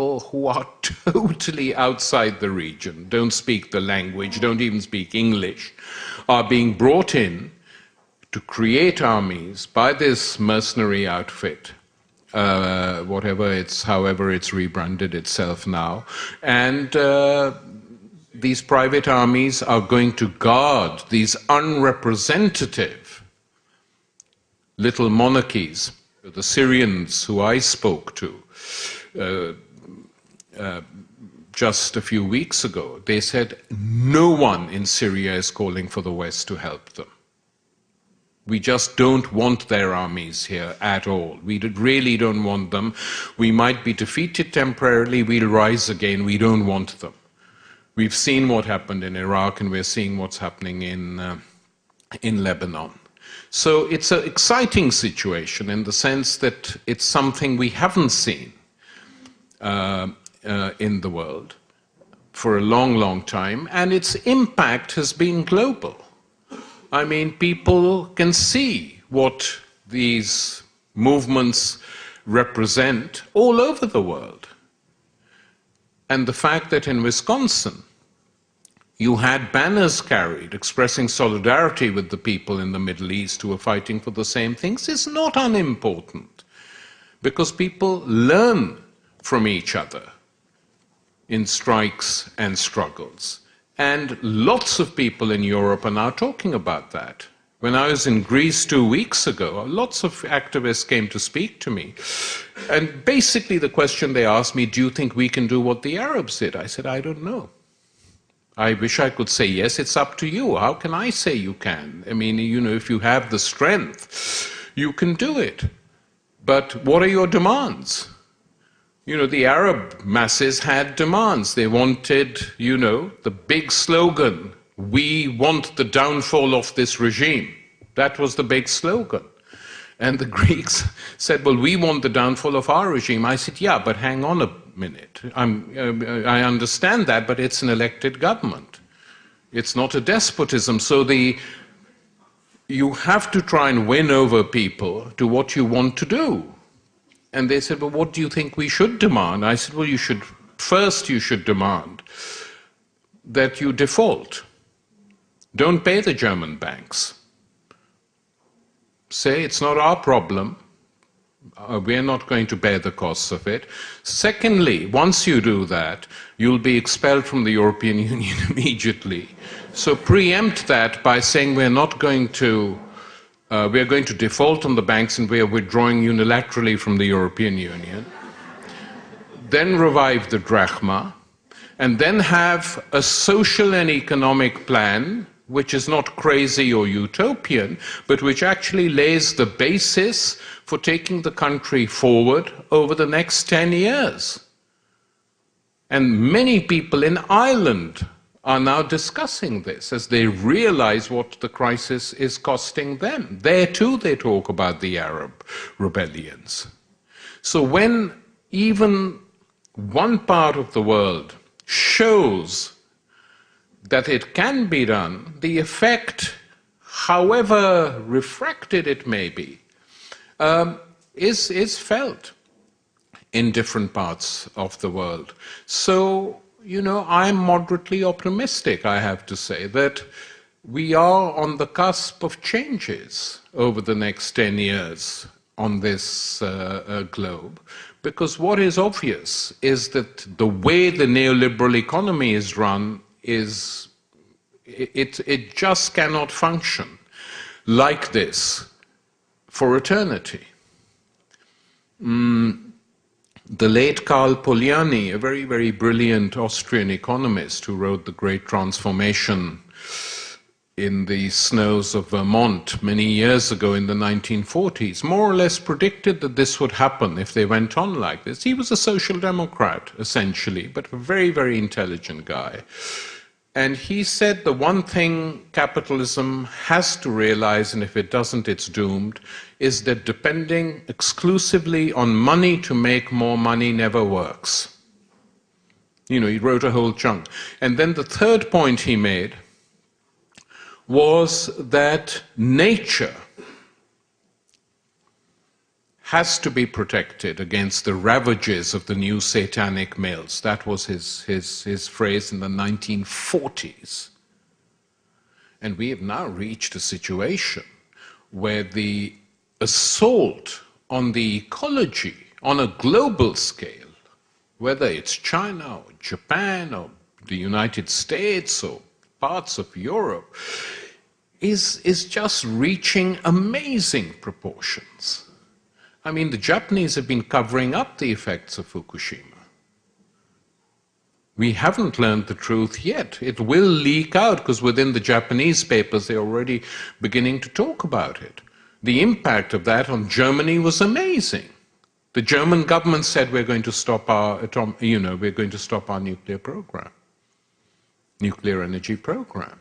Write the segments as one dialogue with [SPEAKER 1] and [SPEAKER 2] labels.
[SPEAKER 1] people who are totally outside the region, don't speak the language, don't even speak English, are being brought in to create armies by this mercenary outfit, however it's rebranded itself now, and these private armies are going to guard these unrepresentative little monarchies. The Syrians who I spoke to just a few weeks ago, they said no one in Syria is calling for the West to help them. We just don't want their armies here at all. We really don't want them. We might be defeated temporarily, we'll rise again, we don't want them. We've seen what happened in Iraq, and we're seeing what's happening in Lebanon. So it's an exciting situation in the sense that it's something we haven't seen in the world for a long, long time, and its impact has been global. I mean, people can see what these movements represent all over the world. And the fact that in Wisconsin, you had banners carried expressing solidarity with the people in the Middle East who were fighting for the same things is not unimportant, because people learn from each other in strikes and struggles. And lots of people in Europe are now talking about that. When I was in Greece 2 weeks ago, lots of activists came to speak to me. And basically the question they asked me, do you think we can do what the Arabs did? I said, I don't know. I wish I could say yes, it's up to you. How can I say you can? I mean, you know, if you have the strength, you can do it. But what are your demands? You know, the Arab masses had demands. They wanted, you know, the big slogan, we want the downfall of this regime. That was the big slogan. And the Greeks said, well, we want the downfall of our regime. I said, yeah, but hang on a minute. I understand that, but it's an elected government. It's not a despotism. So you have to try and win over people to what you want to do. And they said, well, what do you think we should demand? I said, well, you should demand that you default. Don't pay the German banks. Say it's not our problem. We're not going to bear the costs of it. Secondly, once you do that, you'll be expelled from the European Union immediately. So preempt that by saying we're going to default on the banks and we are withdrawing unilaterally from the European Union. Then revive the drachma, and then have a social and economic plan which is not crazy or utopian, but which actually lays the basis for taking the country forward over the next 10 years. And many people in Ireland are now discussing this as they realize what the crisis is costing them. There too they talk about the Arab rebellions. So when even one part of the world shows that it can be done, the effect, however refracted it may be, is felt in different parts of the world. So, you know, I'm moderately optimistic, I have to say, that we are on the cusp of changes over the next 10 years on this globe. Because what is obvious is that the way the neoliberal economy is run is, it just cannot function like this for eternity. The late Karl Polanyi, a very, very brilliant Austrian economist who wrote The Great Transformation in the snows of Vermont many years ago in the 1940s, more or less predicted that this would happen if they went on like this. He was a social democrat, essentially, but a very, very intelligent guy. And he said the one thing capitalism has to realize, and if it doesn't, it's doomed, is that depending exclusively on money to make more money never works. You know, he wrote a whole chunk. And then the third point he made was that nature has to be protected against the ravages of the new satanic males. That was his phrase in the 1940s. And we have now reached a situation where the assault on the ecology on a global scale, whether it's China or Japan or the United States or parts of Europe, is just reaching amazing proportions. I mean, the Japanese have been covering up the effects of Fukushima. We haven't learned the truth yet. It will leak out because within the Japanese papers they're already beginning to talk about it. The impact of that on Germany was amazing. The German government said we're going to stop our we're going to stop our nuclear program, nuclear energy program.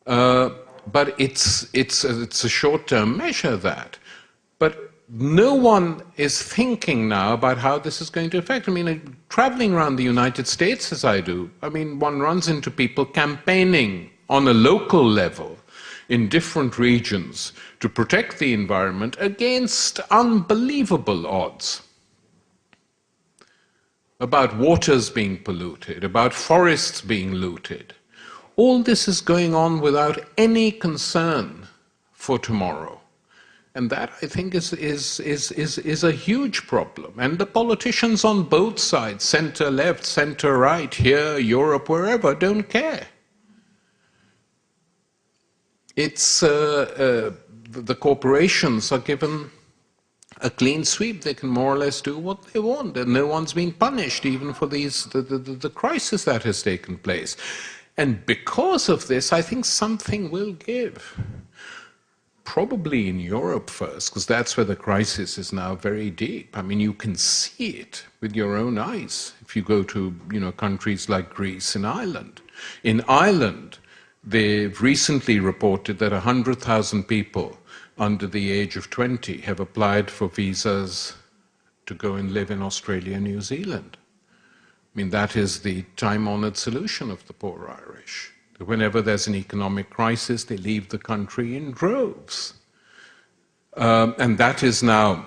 [SPEAKER 1] But it's a short-term measure, that. But no one is thinking now about how this is going to affect. I mean, traveling around the United States as I do, I mean, one runs into people campaigning on a local level in different regions to protect the environment against unbelievable odds. About waters being polluted, about forests being looted. All this is going on without any concern for tomorrow. And that, I think, is a huge problem. And the politicians on both sides, center left, center right, here, Europe, wherever, don't care. It's the corporations are given a clean sweep. They can more or less do what they want, and no one's being punished even for the crisis that has taken place. And because of this, I think something will give. Probably in Europe first, because that's where the crisis is now very deep. I mean, you can see it with your own eyes if you go to, countries like Greece and Ireland. In Ireland, they've recently reported that 100,000 people under the age of 20 have applied for visas to go and live in Australia and New Zealand. I mean, that is the time-honored solution of the poor Irish. Whenever there's an economic crisis, they leave the country in droves. And that is now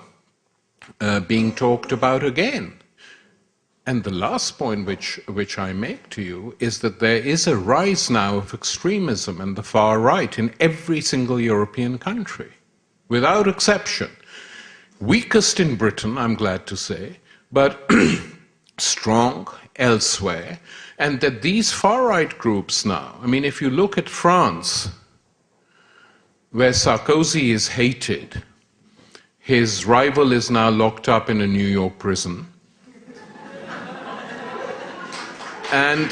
[SPEAKER 1] being talked about again. And the last point which I make to you is that there is a rise now of extremism and the far right in every single European country, without exception. Weakest in Britain, I'm glad to say, but strong elsewhere. And that these far-right groups now, I mean, if you look at France, where Sarkozy is hated, his rival is now locked up in a New York prison. And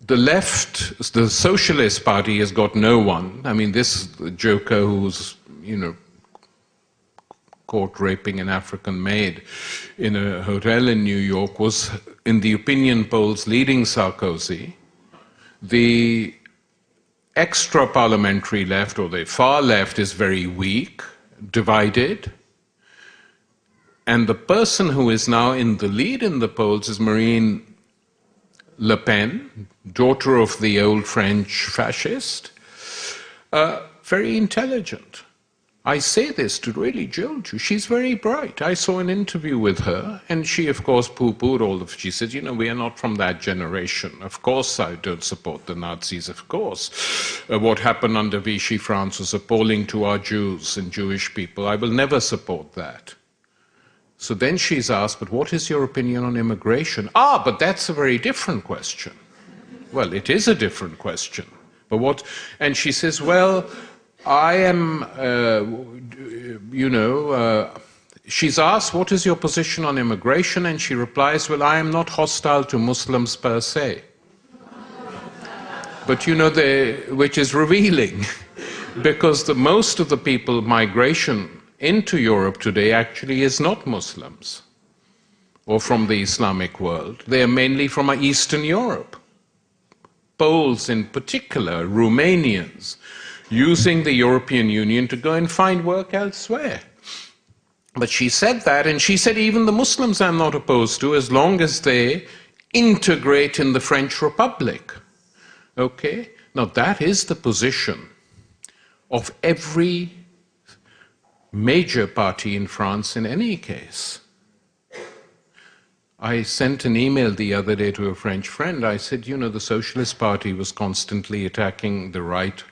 [SPEAKER 1] the left, the Socialist Party has got no one. I mean, this joker who's, caught raping an African maid in a hotel in New York was, in the opinion polls, leading Sarkozy. The extra-parliamentary left, or the far left, is very weak, divided. And the person who is now in the lead in the polls is Marine Le Pen, daughter of the old French fascist, very intelligent. I say this to really jolt you. She's very bright. I saw an interview with her, and she, of course, poo-pooed all of it. She said, we are not from that generation. Of course I don't support the Nazis, of course. What happened under Vichy France was appalling to our Jews and Jewish people. I will never support that. So then she's asked, but what is your opinion on immigration? But that's a very different question. Well, it is a different question. But what? And she says, well, I am, she's asked, what is your position on immigration? And she replies, well, I am not hostile to Muslims per se. But which is revealing, because most of the people, migration into Europe today actually is not Muslims or from the Islamic world. They are mainly from Eastern Europe. Poles in particular, Romanians, using the European Union to go and find work elsewhere. But she said that, and she said even the Muslims I'm not opposed to, as long as they integrate in the French Republic. Okay? Now that is the position of every major party in France in any case. I sent an email the other day to a French friend. I said, you know, the Socialist Party was constantly attacking the right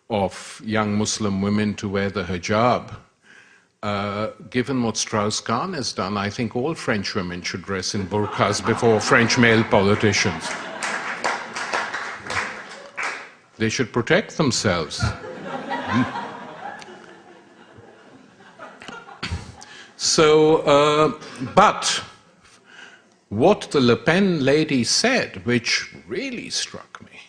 [SPEAKER 1] of young Muslim women to wear the hijab. Given what Strauss-Kahn has done, I think all French women should dress in burqas before French male politicians. They should protect themselves. So, but what the Le Pen lady said, which really struck me,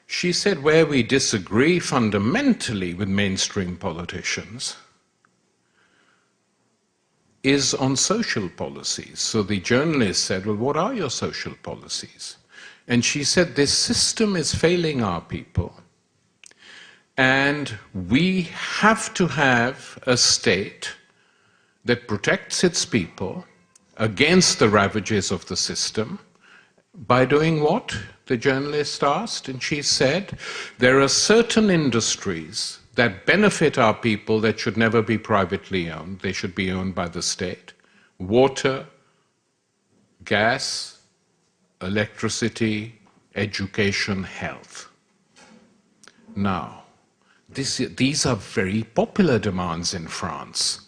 [SPEAKER 1] she said where we disagree fundamentally with mainstream politicians is on social policies. So the journalist said, well, what are your social policies? And she said, this system is failing our people, and we have to have a state that protects its people against the ravages of the system. By doing what? The journalist asked, and she said, there are certain industries that benefit our people that should never be privately owned. They should be owned by the state. Water, gas, electricity, education, health. Now, these are very popular demands in France,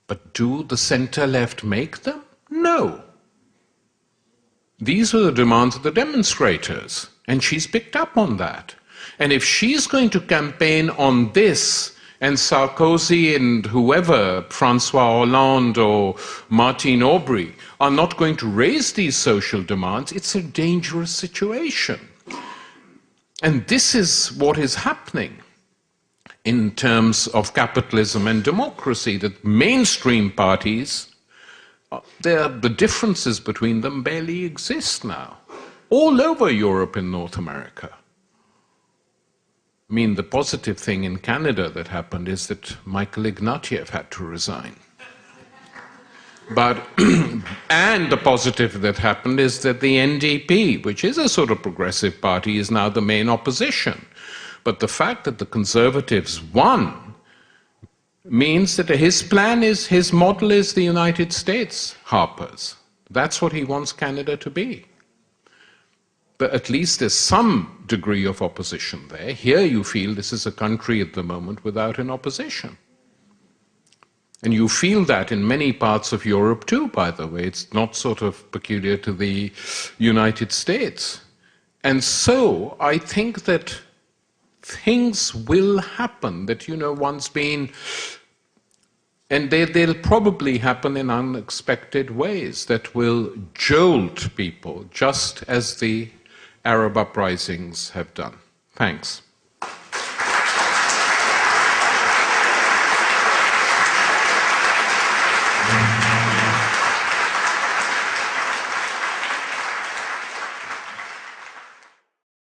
[SPEAKER 1] but do the center-left make them? No. These were the demands of the demonstrators, and she's picked up on that. And if she's going to campaign on this, and Sarkozy and whoever, François Hollande or Martine Aubry, are not going to raise these social demands, it's a dangerous situation. And this is what is happening in terms of capitalism and democracy, that mainstream parties, the differences between them barely exist now, all over Europe and North America. I mean, the positive thing in Canada that happened is that Michael Ignatieff had to resign. But, and the positive that happened is that the NDP, which is a sort of progressive party, is now the main opposition. But the fact that the Conservatives won means that his plan is, his model is the United States, Harper's. That's what he wants Canada to be. But at least there's some degree of opposition there. Here you feel this is a country at the moment without an opposition. And you feel that in many parts of Europe too, by the way. It's not sort of peculiar to the United States. And so I think that things will happen that, you know, one's been, and they'll probably happen in unexpected ways that will jolt people, just as the Arab uprisings have done. Thanks.